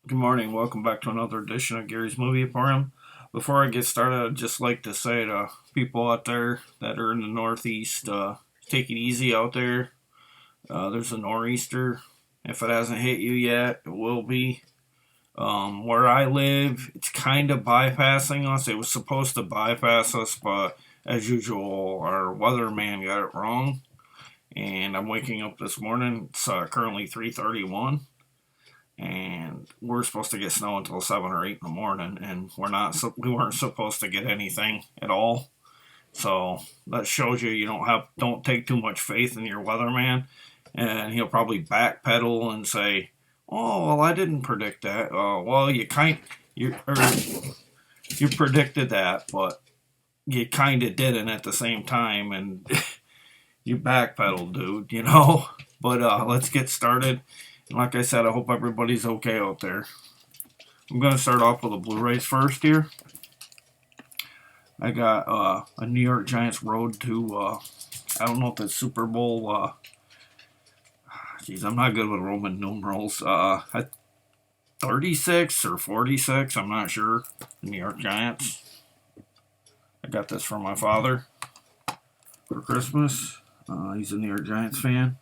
Good morning. Welcome back to another edition of Gary's Movie Emporium. Before I get started, I'd just like to say to people out there that are in the Northeast, take it easy out there. There's a nor'easter. If it hasn't hit you yet, it will be. Where I live, it's kind of bypassing us. It was supposed to bypass us, but as usual, our weatherman got it wrong. And I'm waking up this morning. It's currently 3:31 and we're supposed to get snow until 7 or 8 in the morning, and we weren't supposed to get anything at all. So that shows you don't take too much faith in your weatherman, and he'll probably backpedal and say, "Oh well, I didn't predict that." Well, you predicted that, but you kind of didn't at the same time, and you backpedaled, dude. But let's get started. Like I said, I hope everybody's okay out there. I'm going to start off with the Blu-rays first here. I got a New York Giants road to, I don't know if it's Super Bowl, I'm not good with Roman numerals. 36 or 46, I'm not sure. The New York Giants. I got this from my father for Christmas. He's a New York Giants fan.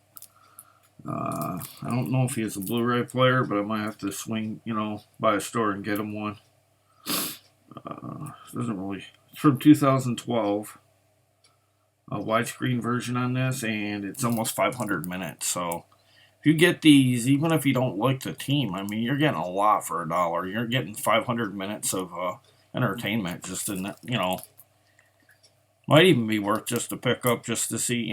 I don't know if he has a Blu-ray player, but I might have to swing, by a store and get him one. Doesn't really. It's from 2012. A widescreen version on this, and it's almost 500 minutes. So if you get these, even if you don't like the team, I mean, you're getting a lot for $1. You're getting 500 minutes of entertainment just in that, might even be worth just to pick up just to see,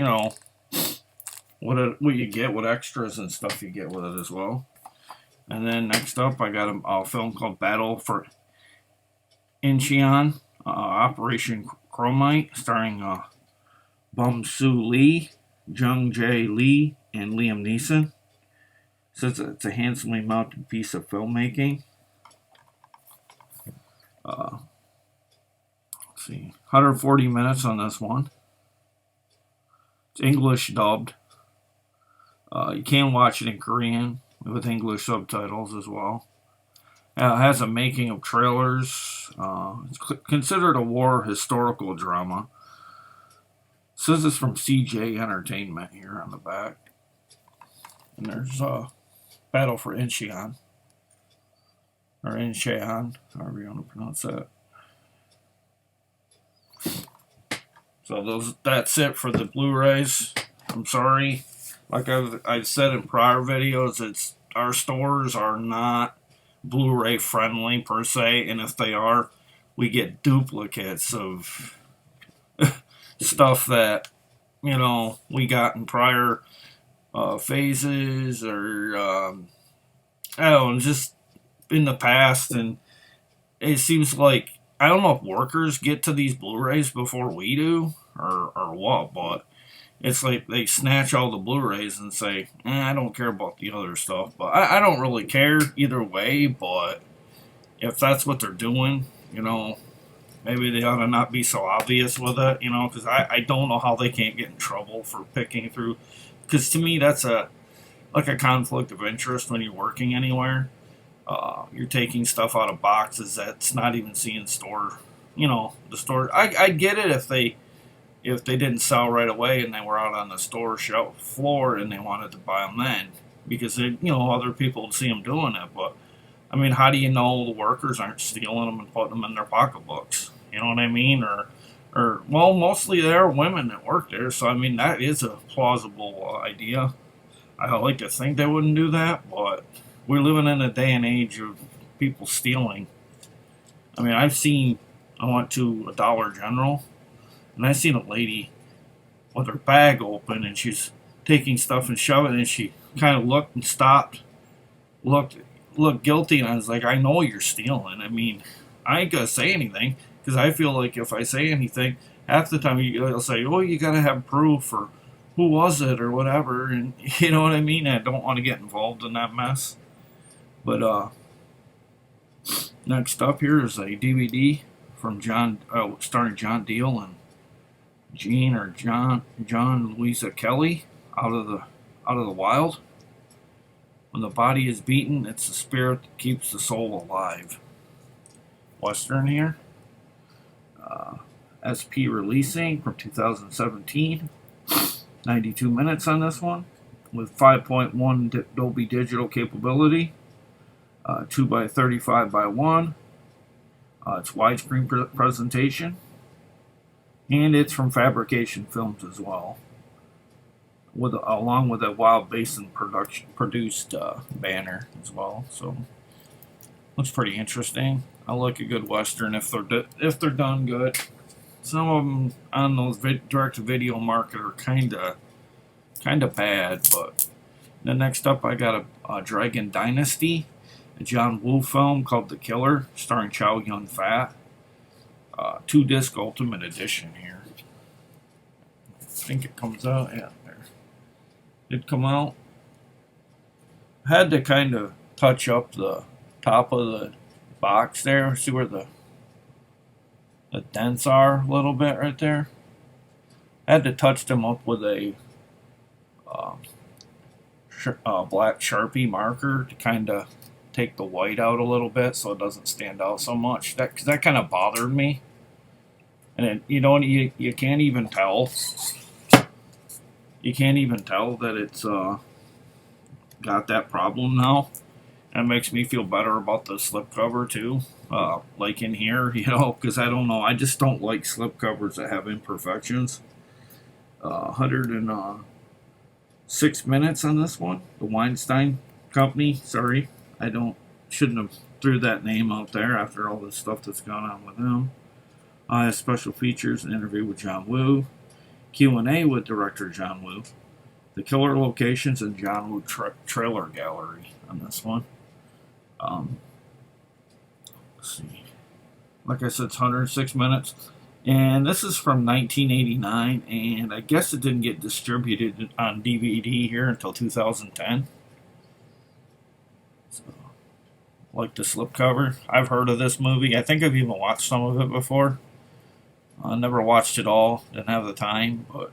what you get, what extras and stuff you get with it as well. And then next up, I got a film called Battle for Incheon, Operation Chromite, starring Bum Soo Lee, Jung Jae Lee, and Liam Neeson. Says it's a handsomely mounted piece of filmmaking. Let's see, 140 minutes on this one. It's English dubbed. You can watch it in Korean with English subtitles as well. It has a making of trailers. It's considered a war historical drama. It says it's from CJ Entertainment here on the back. And there's Battle for Incheon. Or Incheon, however you want to pronounce that. So that's it for the Blu-rays. I'm sorry. Like I've said in prior videos, our stores are not Blu-ray friendly per se, and if they are, we get duplicates of stuff that we got in prior phases, or I don't know, just in the past. And it seems like, I don't know if workers get to these Blu-rays before we do, or what, but it's like they snatch all the Blu-rays and say, I don't care about the other stuff. But I don't really care either way, but if that's what they're doing, maybe they ought to not be so obvious with it, because I don't know how they can't get in trouble for picking through. Because to me, that's like a conflict of interest when you're working anywhere. You're taking stuff out of boxes that's not even seeing store, the store. I get it if they didn't sell right away and they were out on the store shelf floor and they wanted to buy them then, because other people would see them doing it. But I mean, how do you know the workers aren't stealing them and putting them in their pocketbooks? You know what I mean? Or well, mostly there are women that work there, so I mean that is a plausible idea. I like to think they wouldn't do that, but we're living in a day and age of people stealing. I mean, I went to a Dollar General, and I seen a lady with her bag open, and she's taking stuff and shoving it, and she kind of looked and stopped, looked guilty, and I was like, I know you're stealing. I mean, I ain't gonna say anything, because I feel like if I say anything, half the time you'll say, oh, you gotta have proof, or who was it, or whatever, and you know what I mean? I don't want to get involved in that mess. But next up here is a DVD from starring John Deal and John Louisa Kelly, out of the wild. When When the body is beaten, it's the spirit that keeps the soul alive. Western here. SP releasing from 2017. 92 minutes on this one with 5.1 Dolby Digital capability. 2 by 35 by 1. It's widescreen presentation. And it's from Fabrication Films as well. Along with a Wild Basin produced banner as well. So looks pretty interesting. I like a good Western if they're done good. Some of them on those direct-to-video market are kind of bad, but then next up I got a Dragon Dynasty, a John Woo film called The Killer, starring Chow Yun-fat. 2-disc Ultimate Edition here. I think it comes out, yeah, there. Did come out. Had to kind of touch up the top of the box there, see where the dents are a little bit right there. Had to touch them up with a black Sharpie marker to kind of take the white out a little bit so it doesn't stand out so much. Because that kind of bothered me. And you can't even tell. You can't even tell that it's got that problem now. That makes me feel better about the slipcover too. Like in here, because I don't know. I just don't like slipcovers that have imperfections. 106 minutes on this one. The Weinstein Company. Sorry, shouldn't have threw that name out there after all the stuff that's gone on with them. Special features, an interview with John Woo, Q&A with director John Woo, the killer locations, and John Woo trailer gallery on this one. Let's see. Like I said, it's 106 minutes. And this is from 1989, and I guess it didn't get distributed on DVD here until 2010. So, like the slipcover. I've heard of this movie. I think I've even watched some of it before. I never watched it all. Didn't have the time, but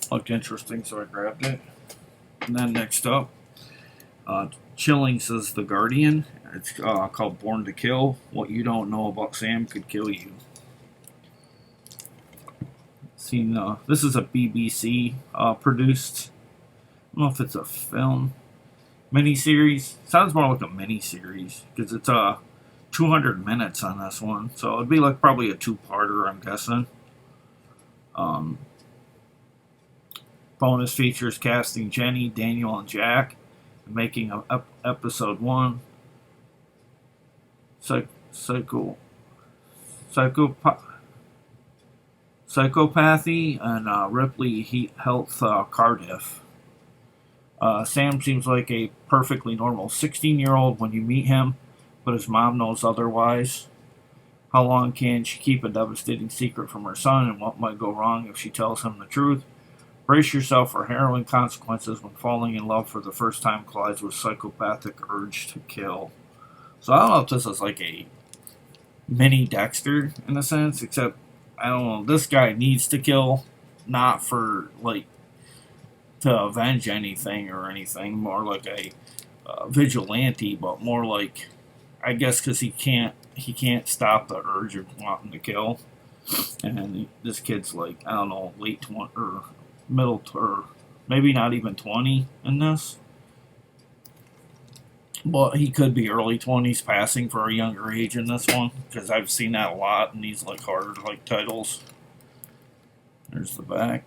looked interesting, so I grabbed it. And then next up, Chilling says The Guardian. It's called Born to Kill. What you don't know about Sam could kill you. This is a BBC produced. I don't know if it's a film miniseries. Sounds more like a miniseries because it's 200 minutes on this one, so it'd be like probably a two-parter, I'm guessing. Bonus features casting Jenny, Daniel, and Jack, and making episode 1. Psychopathy and Ripley Health Cardiff. Sam seems like a perfectly normal 16-year-old when you meet him, but his mom knows otherwise. How long can she keep a devastating secret from her son, and what might go wrong if she tells him the truth? Brace yourself for harrowing consequences when falling in love for the first time collides with psychopathic urge to kill. So I don't know if this is like a mini Dexter in a sense, except I don't know, this guy needs to kill, not for like to avenge anything or anything, more like a vigilante, but more like, I guess, because he can't stop the urge of wanting to kill. And this kid's like, I don't know, late 20 or middle, or maybe not even 20 in this. But he could be early 20s, passing for a younger age in this one, because I've seen that a lot in these like horror like titles. There's the back.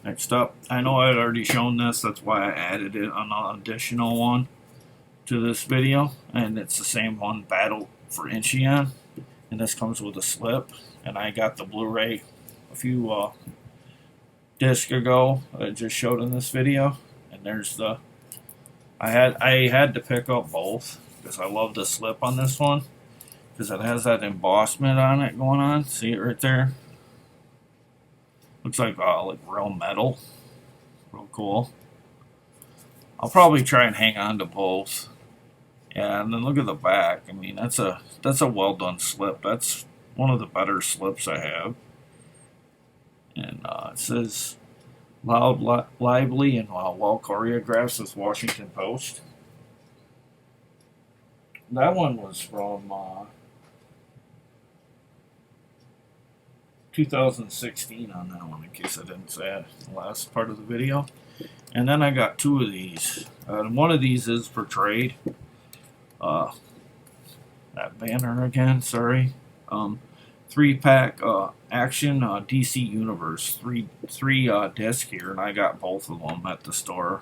Next up, I know I had already shown this, that's why I added it on an additional one to this video, and it's the same one, Battle for Incheon, and this comes with a slip, and I got the Blu-ray a few discs ago that I just showed in this video, and there's the, I had to pick up both, because I love the slip on this one, because it has that embossment on it going on, see it right there? Looks like real metal, real cool. I'll probably try and hang on to both. Yeah, and then look at the back. I mean, that's a well done slip. That's one of the better slips I have. And it says Loud, lively, and well choreographed, says Washington Post. That one was from 2016 on that one, in case I didn't say it in the last part of the video. And then I got two of these. One of these is for trade. Uh, that banner again, sorry. 3-pack action DC Universe, three disc here, and I got both of them at the store.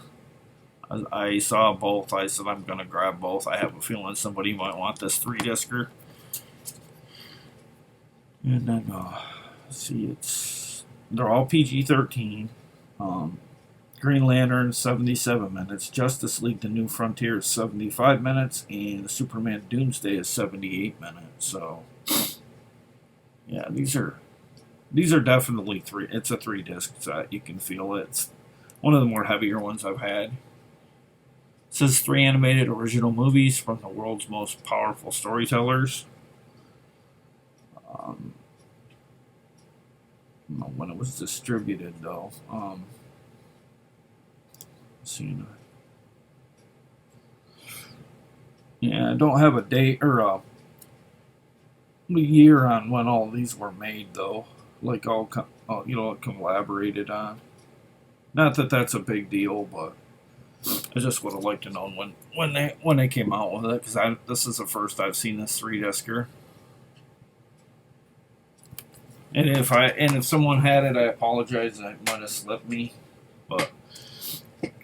I saw both. I said I'm gonna grab both. I have a feeling somebody might want this 3-discer. And then let's see, they're all PG-13. Green Lantern 77 minutes, Justice League: The New Frontier is 75 minutes, and Superman Doomsday is 78 minutes. So yeah, these are definitely three. It's a 3-disc set. You can feel it. It's one of the more heavier ones I've had. It says 3 animated original movies from the world's most powerful storytellers. When it was distributed, though. Let's see. Yeah, I don't have a date or a year on when all these were made, though. Like all collaborated on. Not that that's a big deal, but I just would have liked to know when they came out with it, because this is the first I've seen this 3-discer. And if someone had it, I apologize. It might have slipped me, but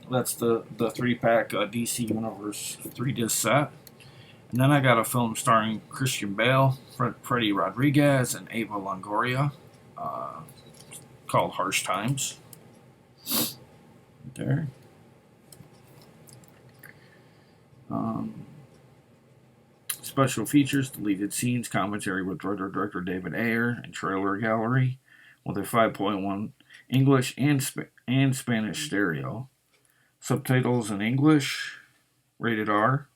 that's the 3-pack DC Universe 3-disc set. And then I got a film starring Christian Bale, Freddie Rodriguez, and Ava Longoria, called Harsh Times. Right there. Special features, deleted scenes, commentary with director David Ayer, and trailer gallery with a 5.1 English and Spanish stereo. Subtitles in English, rated R.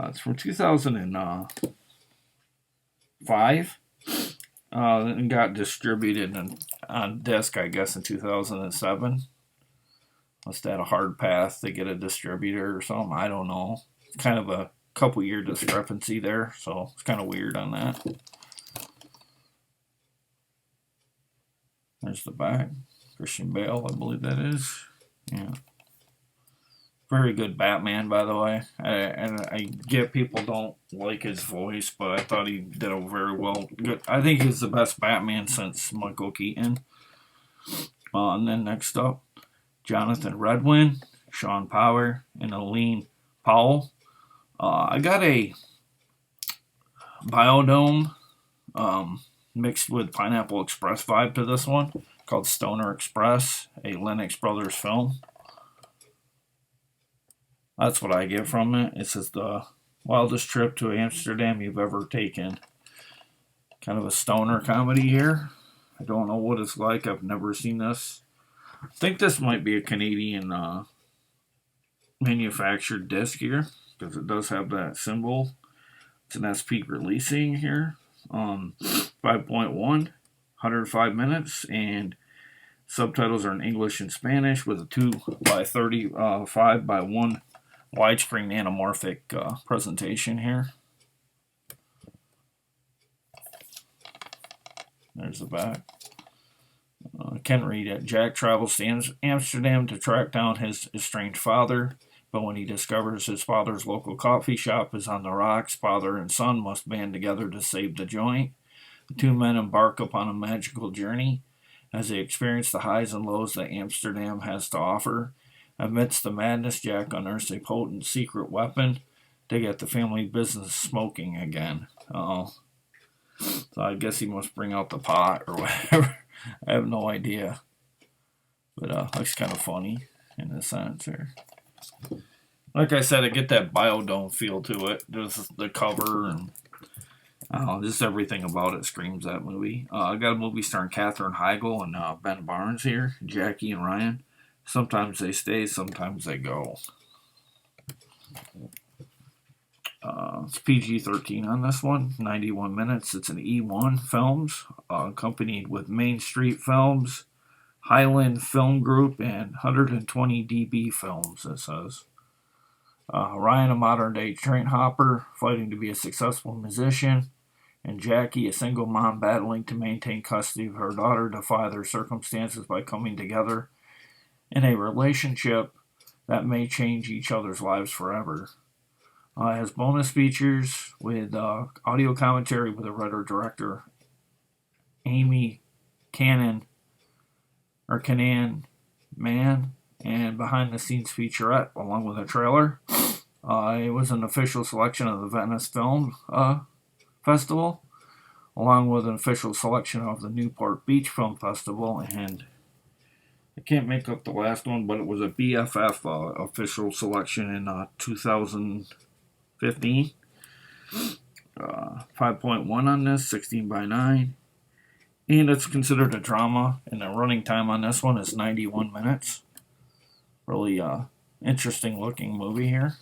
It's from 2005. And got distributed on disc, I guess, in 2007. Must have had a hard path to get a distributor or something. I don't know. It's kind of a couple-year discrepancy there, so it's kind of weird on that. There's the back. Christian Bale, I believe that is. Yeah. Very good Batman, by the way. I get people don't like his voice, but I thought he did a very well. Good. I think he's the best Batman since Michael Keaton. And then next up, Jonathan Redwin, Sean Power, and Aline Powell. I got a Biodome mixed with Pineapple Express vibe to this one, called Stoner Express, a Lennox Brothers film. That's what I get from it. It says the wildest trip to Amsterdam you've ever taken. Kind of a stoner comedy here. I don't know what it's like. I've never seen this. I think this might be a Canadian manufactured disc here, because it does have that symbol. It's an SP releasing here. 5.1, 105 minutes, and subtitles are in English and Spanish with a 2x35 by 1 widescreen anamorphic presentation here. There's the back. Can read it. Jack travels to Amsterdam to track down his estranged father, but when he discovers his father's local coffee shop is on the rocks, father and son must band together to save the joint. The two men embark upon a magical journey as they experience the highs and lows that Amsterdam has to offer. Amidst the madness, Jack unearths a potent secret weapon to get the family business smoking again. So I guess he must bring out the pot or whatever. I have no idea. But looks kind of funny in a sense here. Like I said, I get that Biodome feel to it. There's the cover and just everything about it screams that movie. I got a movie starring Katherine Heigl and Ben Barnes here, Jackie and Ryan. Sometimes they stay, sometimes they go. It's PG-13 on this one, 91 minutes. It's an E1 Films, accompanied with Main Street Films, Highland Film Group and 120 DB Films, it says. Ryan, a modern day train hopper, fighting to be a successful musician, and Jackie, a single mom battling to maintain custody of her daughter, defy their circumstances by coming together in a relationship that may change each other's lives forever. It has bonus features with audio commentary with a writer director Amy Cannon or Canan Mann, and behind the scenes featurette along with a trailer. It was an official selection of the Venice Film Festival, along with an official selection of the Newport Beach Film Festival, and I can't make up the last one, but it was a BFF official selection in 2015. 5.1 on this, 16:9. And it's considered a drama, and the running time on this one is 91 minutes. Really interesting looking movie here.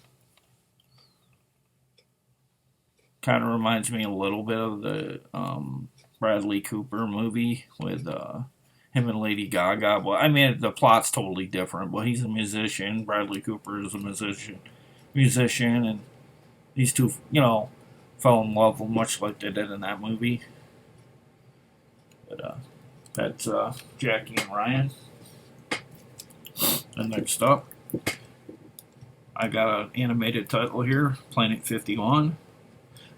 Kind of reminds me a little bit of the Bradley Cooper movie with him and Lady Gaga. Well, I mean, the plot's totally different, but he's a musician. Bradley Cooper is a musician, and these two, fell in love much like they did in that movie. But that's Jackie and Ryan. And next up, I got an animated title here, Planet 51.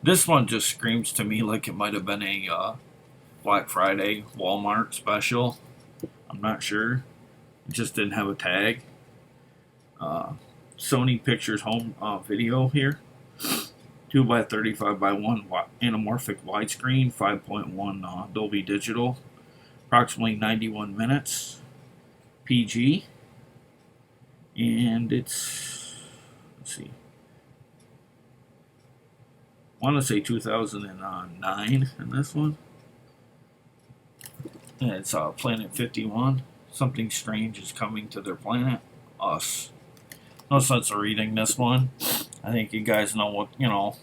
This one just screams to me like it might have been a Black Friday Walmart special. I'm not sure. It just didn't have a tag. Sony Pictures home video here. 2x35x1 anamorphic widescreen, 5.1 Dolby Digital, approximately 91 minutes, PG, and it's, let's see, I want to say 2009 in this one, and it's Planet 51, something strange is coming to their planet, us. No sense of reading this one. I think you guys know what,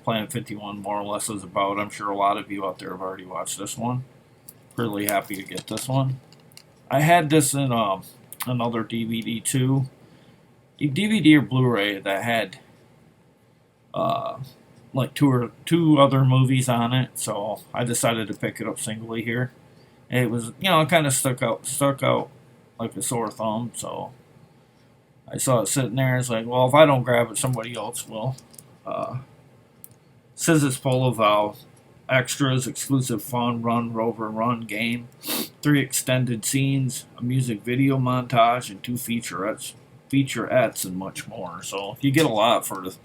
Planet 51 more or less is about. I'm sure a lot of you out there have already watched this one. Really happy to get this one. I had this in another DVD too. A DVD or Blu-ray that had like two other movies on it, so I decided to pick it up singly here. And it was, it kind of stuck out like a sore thumb, so I saw it sitting there. It's like, well, if I don't grab it, somebody else will. Says it's full of extras, exclusive fun, run, rover, run game, 3 extended scenes, a music video montage, and 2 featurettes, and much more. So you get a lot for the.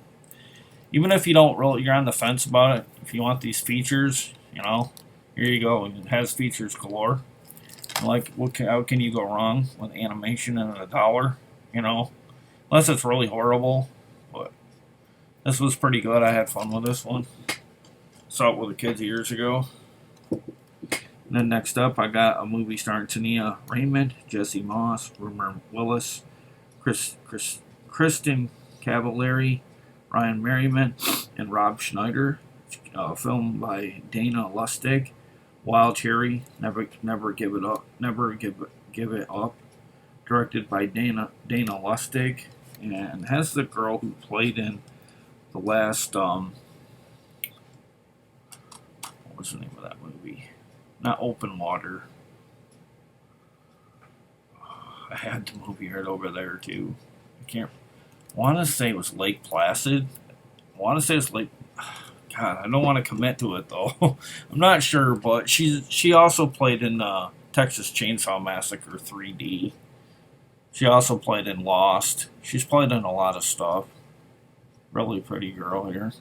Even if you don't really, you're on the fence about it. If you want these features, here you go. It has features galore. Like, how can you go wrong with animation and $1? Unless it's really horrible. But this was pretty good. I had fun with this one. Saw it with the kids years ago. And then next up, I got a movie starring Tania Raymond, Jesse Moss, Rumor Willis, Kristen Cavallari, Ryan Merriman, and Rob Schneider. Filmed by Dana Lustig. Wild Cherry, Never Give It Up. Never Give It Up. Directed by Dana Lustig, and has the girl who played in the last what was the name of that movie? Not Open Water. I had the movie right over there too. I want to say it was Lake Placid. I want to say it's Lake. God, I don't want to commit to it though. I'm not sure, but she also played in Texas Chainsaw Massacre 3D. She also played in Lost. She's played in a lot of stuff. Really pretty girl here.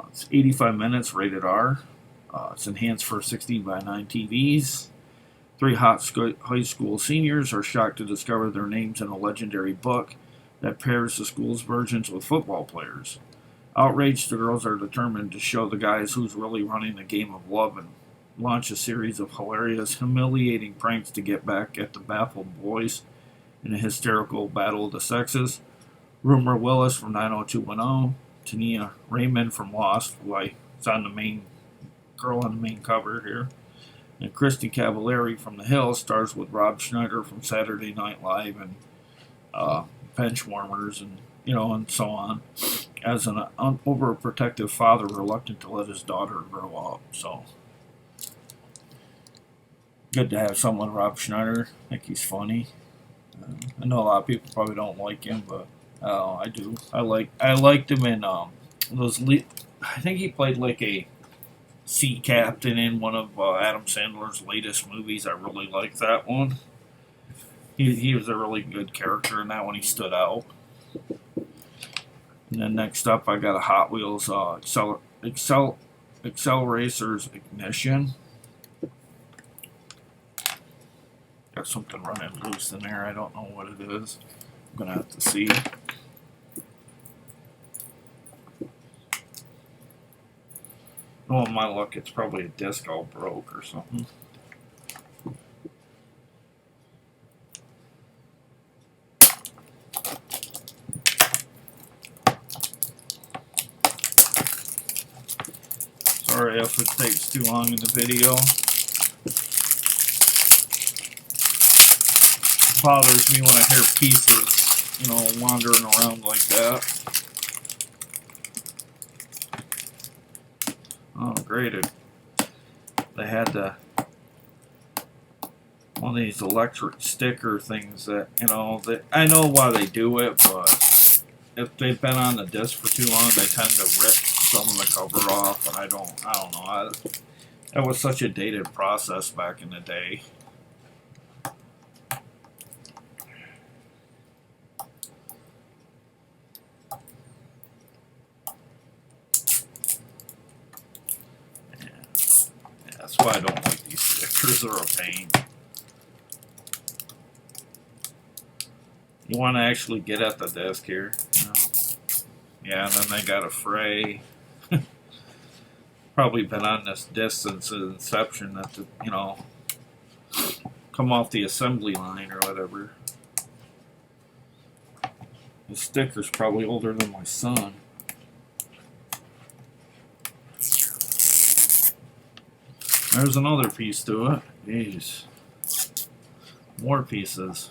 It's 85 minutes, rated R. It's enhanced for 16:9 TVs. 3 high school seniors are shocked to discover their names in a legendary book that pairs the school's versions with football players. Outraged, the girls are determined to show the guys who's really running the game of love and launch a series of hilarious, humiliating pranks to get back at the baffled boys in a hysterical battle of the sexes. Rumor Willis from 90210, Tania Raymond from Lost, who is on the main girl on the main cover here. And Christy Cavallari from The Hill stars with Rob Schneider from Saturday Night Live and Benchwarmers and and so on, as an overprotective father reluctant to let his daughter grow up. So good to have someone Rob Schneider. I think he's funny. I know a lot of people probably don't like him, but I do. I liked him in those. I think he played like a sea captain in one of Adam Sandler's latest movies. I really liked that one. He was a really good character in that one. He stood out. And then next up, I got a Hot Wheels Acceleracers Ignition. Got something running loose in there. I don't know what it is. I'm gonna have to see. Oh, my luck, it's probably a disc all broke or something. Sorry if it takes too long in the video. It bothers me when I hear pieces, wandering around like that. Oh, great. They had one of these electric sticker things that, that I know why they do it, but if they've been on the disc for too long, they tend to rip some of the cover off, and I don't know. That was such a dated process back in the day. That's why I don't like these stickers. They're a pain. You want to actually get at the disc here. Yeah, and then they got a fray. Probably been on this disc since the inception. That come off the assembly line or whatever. The sticker's probably older than my son. There's another piece to it. Jeez. More pieces.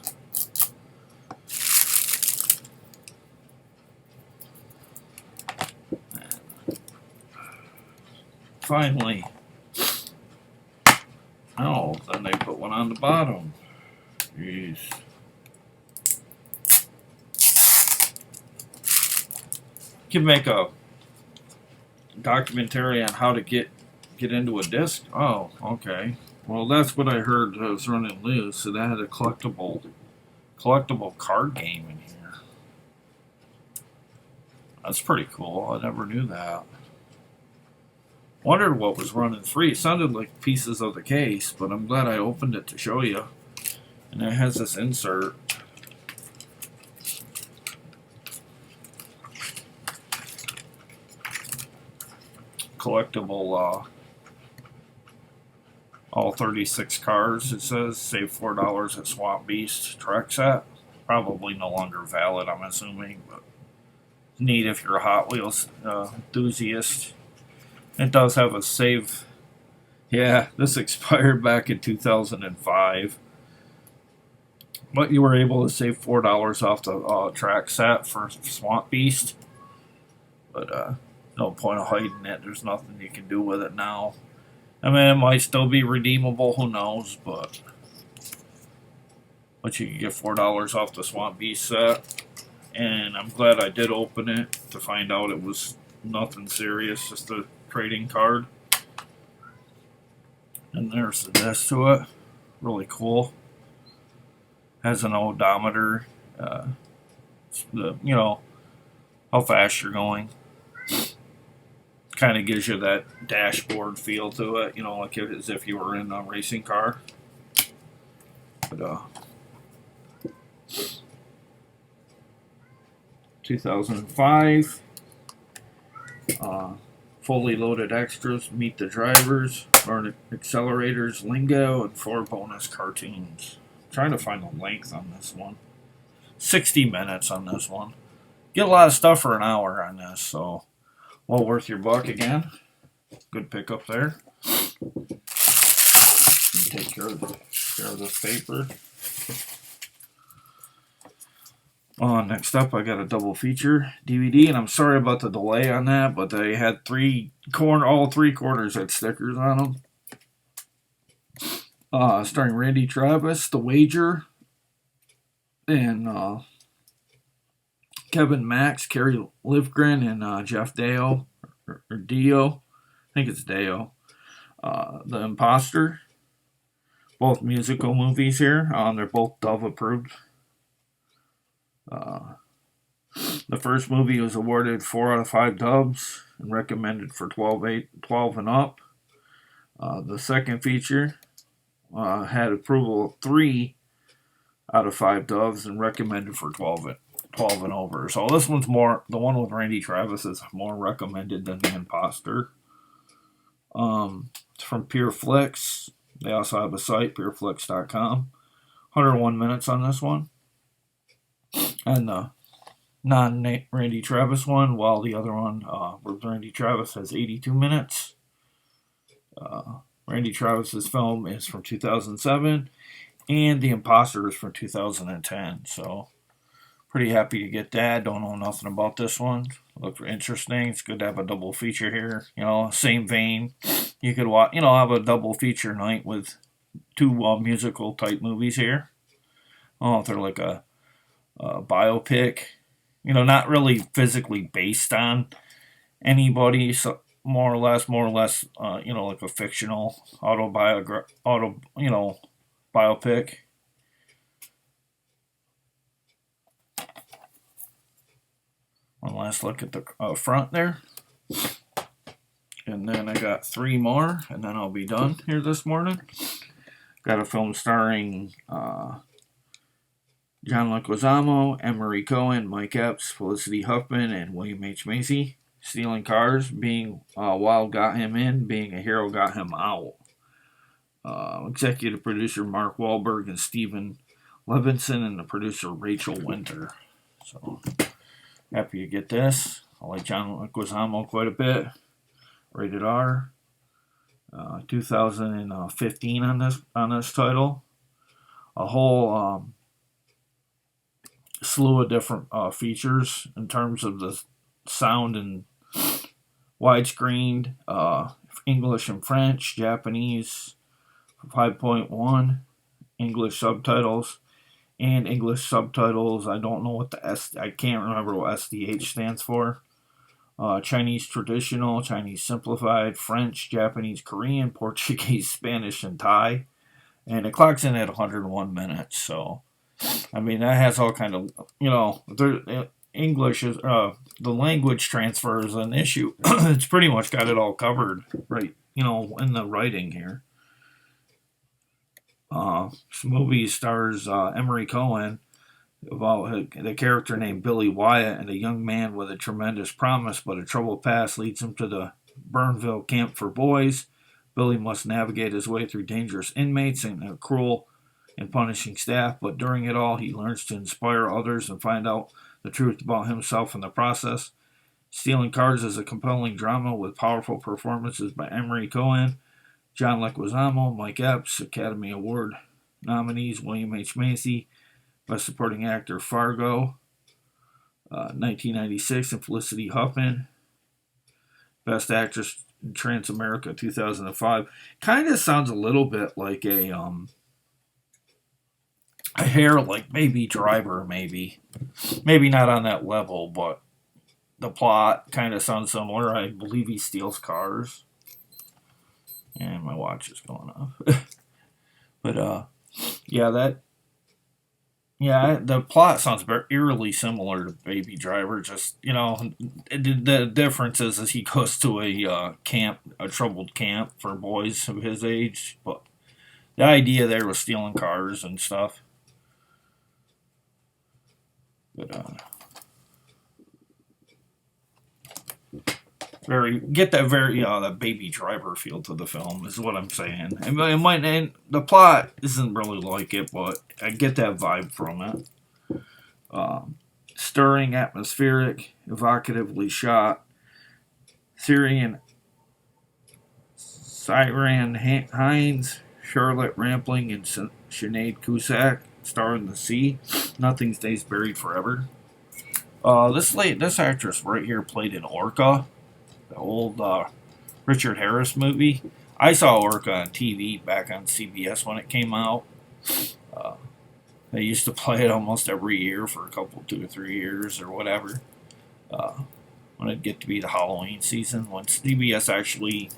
Finally. Oh, then they put one on the bottom. Jeez. You can make a documentary on how to get into a disc. Oh, okay. Well, that's what I heard was running loose. So that had a collectible card game in here. That's pretty cool. I never knew that. Wondered what was running free. It sounded like pieces of the case, but I'm glad I opened it to show you. And it has this insert. Collectible, all 36 cars, it says. Save $4 at Swamp Beast track set. Probably no longer valid, I'm assuming, but neat if you're a Hot Wheels enthusiast. It does have a save. Yeah, this expired back in 2005. But you were able to save $4 off the track set for Swamp Beast. But no point of hiding it. There's nothing you can do with it now. I mean, it might still be redeemable. Who knows? But you can get $4 off the Swamp Beast set. And I'm glad I did open it to find out it was nothing serious. Just a trading card. And there's the disc to it. Really cool. Has an odometer. How fast you're going. Kind of gives you that dashboard feel to it, like as if you were in a racing car. But 2005, fully loaded extras, meet the drivers, learn accelerators, lingo, and 4 bonus cartoons. I'm trying to find the length on this one. 60 minutes on this one. Get a lot of stuff for an hour on this, so well worth your buck again. Good pickup there. Take care of this paper. Next up, I got a double feature DVD, and I'm sorry about the delay on that, but they had all three corners had stickers on them. Starring Randy Travis, The Wager, and Kevin Max, Kerry Livgren, and Jeff Deo, or Dio. I think it's Deo. The Imposter. Both musical movies here. They're both Dove approved. The first movie was awarded 4 out of 5 Doves and recommended for 12 and up. The second feature had approval of 3 out of 5 Doves and recommended for 12 and over. So this one's the one with Randy Travis is more recommended than The Imposter. It's from Pure Flix. They also have a site, pureflix.com. 101 minutes on this one. And the non-Randy Travis one, while the other one with Randy Travis has 82 minutes. Randy Travis's film is from 2007, and The Imposter is from 2010. So, pretty happy to get that. Don't know nothing about this one. Look interesting. It's good to have a double feature here. Same vein. You could watch, have a double feature night with 2 musical type movies here. I don't know if they're like a biopic, not really physically based on anybody, so more or less, like a fictional biopic. One last look at the front there. And then I got 3 more, and then I'll be done here this morning. Got a film starring John Leguizamo, Emery Cohen, Mike Epps, Felicity Huffman, and William H. Macy. Stealing cars, being wild got him in, being a hero got him out. Executive producer Mark Wahlberg and Stephen Levinson, and the producer Rachel Winter. So, happy to get this. I like John Leguizamo quite a bit. Rated R. 2015 on this title. A whole slew of different features in terms of the sound and widescreen, English and French, Japanese 5.1, English subtitles, and English subtitles. I don't know what I can't remember what SDH stands for. Chinese traditional, Chinese simplified, French, Japanese, Korean, Portuguese, Spanish, and Thai. And it clocks in at 101 minutes. So, that has all kind of, English is, the language transfer is an issue. It's pretty much got it all covered, right, in the writing here. This movie stars Emery Cohen, about the character named Billy Wyatt, and a young man with a tremendous promise but a troubled past leads him to the Burnville camp for boys. Billy must navigate his way through dangerous inmates and a cruel and punishing staff, but during it all he learns to inspire others and find out the truth about himself in the process. Stealing Cars is a compelling drama with powerful performances by Emery Cohen, John Leguizamo, Mike Epps, Academy Award nominees William H. Macy, Best Supporting Actor Fargo, 1996, and Felicity Huffman. Best Actress in Transamerica 2005. Kind of sounds a little bit like a hair like Baby Driver, maybe. Maybe not on that level, but the plot kind of sounds similar. I believe he steals cars. And my watch is going off. But, the plot sounds very eerily similar to Baby Driver. Just, the difference is he goes to a troubled camp for boys of his age. But the idea there was stealing cars and stuff. But, that Baby Driver feel to the film is what I'm saying. And the plot isn't really like it, but I get that vibe from it. Stirring, atmospheric, evocatively shot, Syrian Siran Hines, Charlotte Rampling, and Sinead Cusack star in The Sea. Nothing Stays Buried Forever. This actress right here played in Orca, the old Richard Harris movie. I saw Orca on TV back on CBS when it came out. Uh, they used to play it almost every year for a couple, 2 or 3 years or whatever. Uh, when it'd get to be the Halloween season, when CBS actually,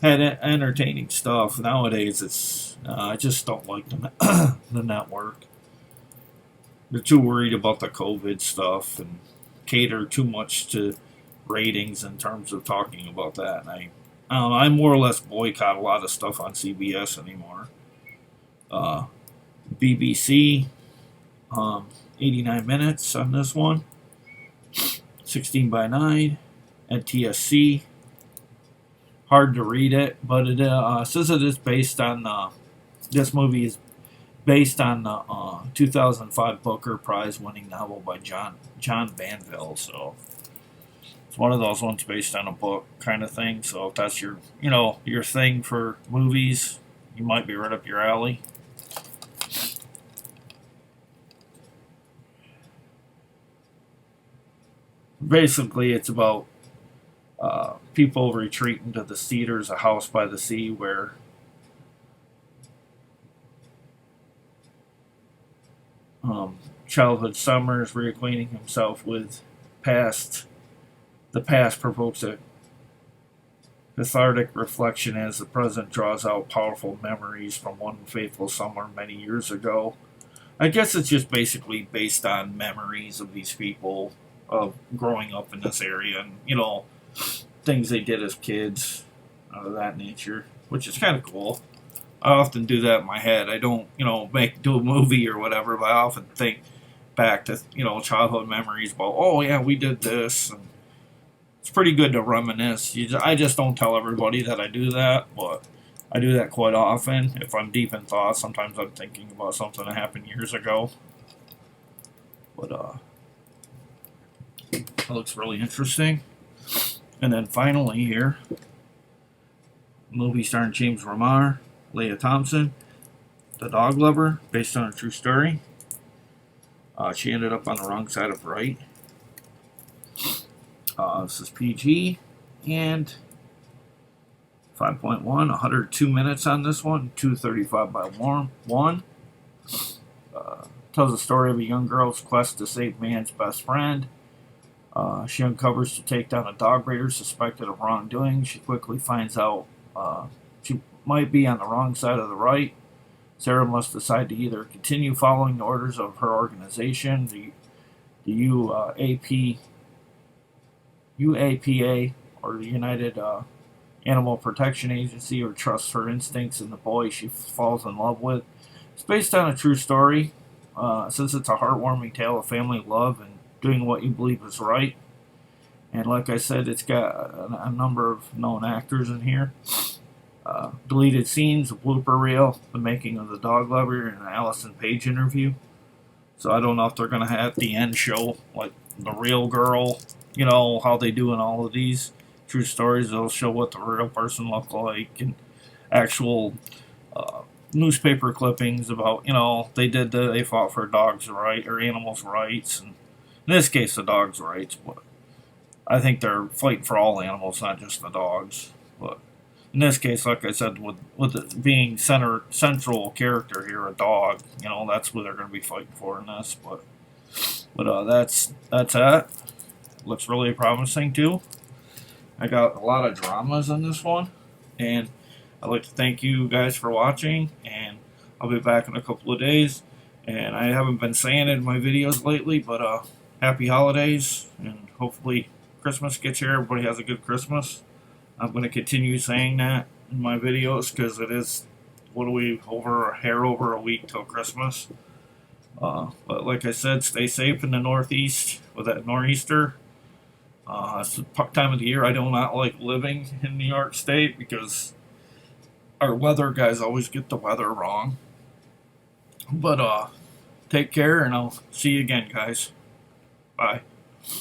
had entertaining stuff. Nowadays, I just don't like the network. They're too worried about the COVID stuff and cater too much to ratings in terms of talking about that. And I don't know, I more or less boycott a lot of stuff on CBS anymore. BBC, 89 minutes on this one, 16 by 9, NTSC. Hard to read it, but it says it is based on, this movie is based on the 2005 Booker Prize winning novel by John Banville. So it's one of those ones based on a book kind of thing. So if that's your thing for movies, you might be right up your alley. Basically, it's about people retreating to the Cedars, a house by the sea, where childhood Summers reacquainting himself with the past provokes a cathartic reflection as the present draws out powerful memories from one fateful summer many years ago. I guess it's just basically based on memories of these people of growing up in this area and, things they did as kids, of that nature, which is kind of cool. I often do that in my head. I don't, do a movie or whatever, but I often think back to, childhood memories about, oh yeah, we did this. And it's pretty good to reminisce. I just don't tell everybody that I do that, but I do that quite often. If I'm deep in thought, sometimes I'm thinking about something that happened years ago. But it looks really interesting. And then finally here, movie starring James Remar, Leah Thompson, The Dog Lover, based on a true story. She ended up on the wrong side of right. This is PG, and 5.1, 102 minutes on this one, 235 by 1. Tells the story of a young girl's quest to save man's best friend. She uncovers to take down a dog raider suspected of wrongdoing. She quickly finds out she might be on the wrong side of the right. Sarah must decide to either continue following the orders of her organization, the UAPA, or the United Animal Protection Agency, or trust her instincts in the boy she falls in love with. It's based on a true story. Since it's a heartwarming tale of family love and doing what you believe is right. And like I said, it's got a number of known actors in here. Deleted scenes, a blooper reel, the making of The Dog Lover, and an Allison Page interview. So I don't know if they're going to have at the end show, like, the real girl, how they do in all of these true stories. They'll show what the real person looked like, and actual newspaper clippings about, they fought for dogs' rights, or animals' rights, and in this case, the dogs' rights, but I think they're fighting for all animals, not just the dogs. But in this case, like I said, with it being central character here, a dog, that's what they're going to be fighting for in this. But that's it. Looks really promising too. I got a lot of dramas in this one, and I'd like to thank you guys for watching, and I'll be back in a couple of days. And I haven't been saying it in my videos lately, but happy holidays, and hopefully Christmas gets here. Everybody has a good Christmas. I'm going to continue saying that in my videos because it is, over a week till Christmas. But like I said, stay safe in the Northeast with that nor'easter. It's the time of the year I do not like living in New York State because our weather guys always get the weather wrong. But take care, and I'll see you again, guys. Bye.